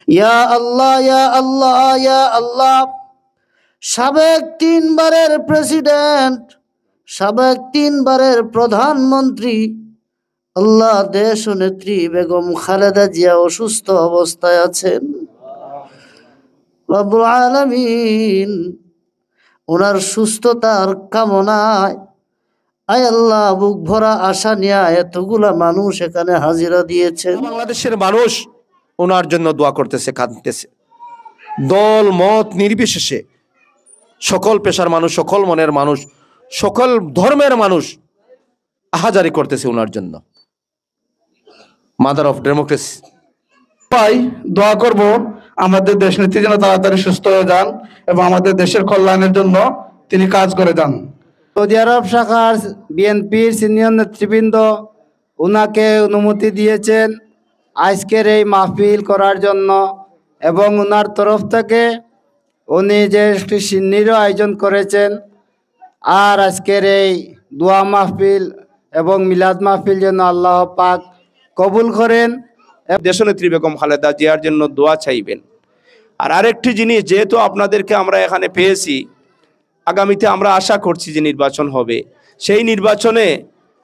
ইয়া আল্লাহ, ইয়া আল্লাহ, ইয়া আল্লাহ। সাবেক 3 বারের প্রেসিডেন্ট, সাবেক 3 বারের প্রধানমন্ত্রী, আল্লাহ দেশ নেত্রী বেগম খালেদা জিয়া অসুস্থ অবস্থায় আছেন। রব্বুল আলামিন ওনার সুস্থতার কামনায় আয় আল্লাহ বুক ভরা আশা নিয়ে এতগুলা মানুষ এখানে হাজিরা দিয়েছেন। বাংলাদেশের মানুষ ওনার জন্য দোয়া করতেছে, কাঁদতেছে। দল মত নির্বিশেষে সকল পেশার মানুষ, সকল মনের মানুষ, সকল ধর্মের মানুষ আহাজারি করতেছে ওনার জন্য। Mother of democracy. ভাই দোয়া করব আমাদের দেশ নেত্রী যেন তাড়াতাড়ি সুস্থ হয়ে যান এবং আমাদের দেশের কল্যাণের জন্য তিনি কাজ করে যান। সৌদি আরব শাখার বিএনপির সিনিয়র নেতৃবৃন্দ ওনাকে অনুমতি দিয়েছেন আজকের এই মাহফিল করার জন্য, এবং ওনার তরফ থেকে উনি যে একটি সিন্নিরও আয়োজন করেছেন। আর আজকের এই দোয়া মাহফিল এবং মিলাদ মাহফিল যেন আল্লাহ পাক কবুল করেন। দেশনেত্রী বেগম খালেদা জিয়ার জন্য দোয়া চাইবেন। আর আরেকটি জিনিস, যেহেতু আপনাদেরকে আমরা এখানে পেয়েছি, আগামীতে আমরা আশা করছি যে নির্বাচন হবে। সেই নির্বাচনে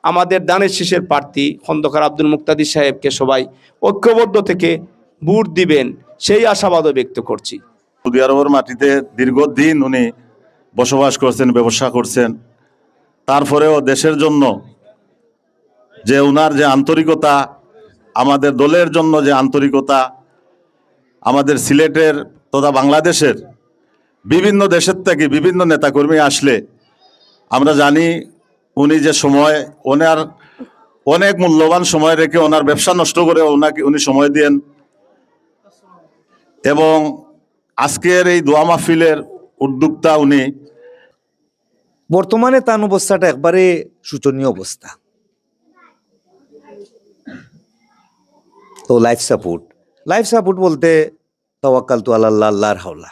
আমাদের দানের শীষের প্রার্থী খন্দকার আব্দুল মুক্তাদির সাহেবকে সবাই ঐক্যবদ্ধ থেকে ভোট দিবেন, সেই আশাবাদও ব্যক্ত করছি। সৌদি আরবের মাটিতে দীর্ঘদিন উনি বসবাস করছেন, ব্যবসা করছেন। তারপরেও দেশের জন্য যে উনার যে আন্তরিকতা, আমাদের দলের জন্য যে আন্তরিকতা, আমাদের সিলেটের তথা বাংলাদেশের বিভিন্ন দেশের থেকে বিভিন্ন নেতাকর্মী আসলে আমরা জানি উনি যে সময় ওনার অনেক মূল্যবান সময় রেখে ওনার ব্যবসা নষ্ট করে উনি সময় দেন। এবং আজকের এই দোয়া মাহফিলের উদ্যোক্তা উনি। বর্তমানে তার অবস্থাটা একবারে শোচনীয় অবস্থা। তো লাইফ সাপোর্ট বলতে তাওয়াক্কালতু আলাল্লাহ, আল্লাহর হাওলা।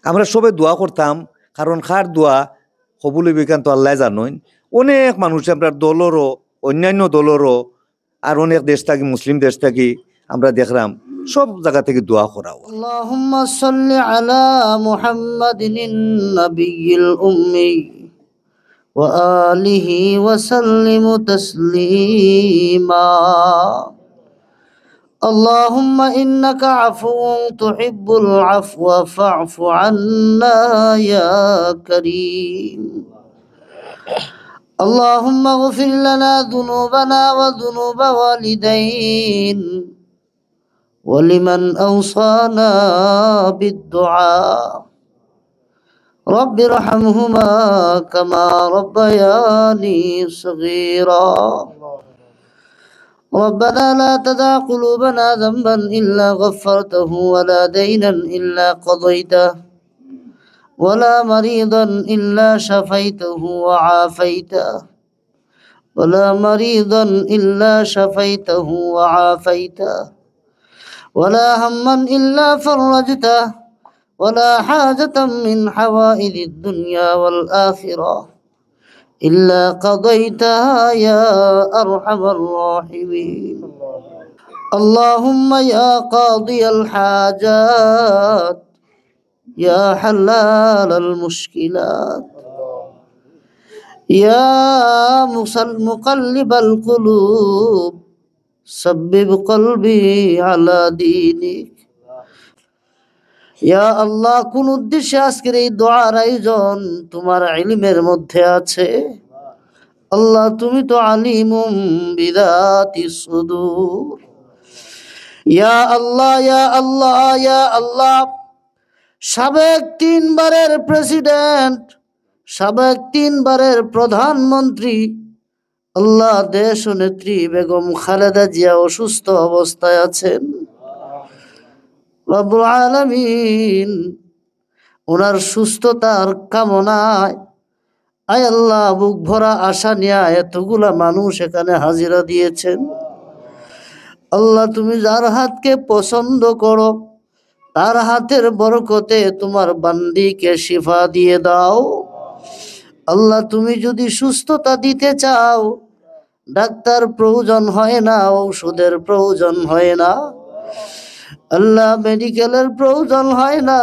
আমরা সবে দোয়া করতাম, কারণ খার দোয়া কবুল হইবে কেন তো আল্লাহ জানেন। অনেক মানুষ আমরা দলেরও, অন্যান্য দলেরও, আর অনেক দেশ থাকি, মুসলিম দেশ থাকি আমরা দেখলাম সব জায়গা থেকে দোয়া করাও। আল্লাহুম্মা সাল্লি আলা মুহাম্মাদিন নাবিয়্যিল উম্মি ওয়া আলিহি ওয়া সাল্লিমু তাসলিমা। اللهم إنك عفو تحب العفو فاعف عنا يا كريم. اللهم اغفر لنا ذنوبنا وذنوب والدين ولمن أوصانا بالدعاء. رب ارحمهما كما ربياني صغيرا. ربنا لا تدع قلوبنا ذنبا إلا غفرته ولا دينا إلا قضيته ولا مريضا إلا شفيته وعافيته ولا مريضا إلا شفيته وعافيته ولا هما إلا فرجته ولا حاجة من حوائج الدنيا والآخرة إلا قضيتها يا أرحم الراحمين. اللهم يا قاضي الحاجات يا حلال المشكلات يا مقلب القلوب سبب قلبي على دينك. ইয়া আল্লাহ, কোন উদ্দেশ্যে আজকের এই দোয়ার আয়োজন তোমার ইলমের মধ্যে আছে। আল্লাহ তুমি তো আলিমুম বিযাতিস সুদূর। ইয়া আল্লাহ, ইয়া আল্লাহ, ইয়া আল্লাহ। সাবেক 3 বারের প্রেসিডেন্ট, সাবেক 3 বারের প্রধানমন্ত্রী, আল্লাহ দেশ নেত্রী বেগম খালেদা জিয়া অসুস্থ অবস্থায় আছেন। রব্বুল আলামিন ওনার সুস্থতার কামনায় আয় আল্লাহ বুক ভরা আশা নিয়ে এতগুলা মানুষ এখানে হাজিরা দিয়েছেন। আল্লাহ তুমি যার হাতকে পছন্দ করো তার হাতের বরকতে তোমার বান্দিকে শিফা দিয়ে দাও। আল্লাহ তুমি যদি সুস্থতা দিতে চাও, ডাক্তার প্রয়োজন হয় না, ঔষধের প্রয়োজন হয় না। আল্লাহ মেডিকেলের প্রয়োজন হয় না,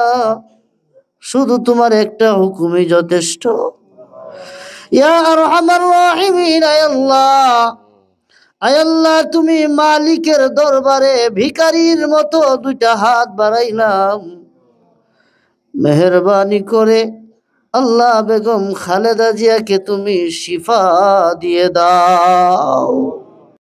শুধু তোমার একটা হুকুমই যথেষ্ট। ইয়া আরহামার রাহিমিন, আয় আল্লাহ, আয় আল্লাহ, তুমি মালিকের দরবারে ভিখারির মতো দুইটা হাত বাড়াইলাম, মেহেরবানি করে আল্লাহ বেগম খালেদা জিয়াকে তুমি শিফা দিয়ে দাও।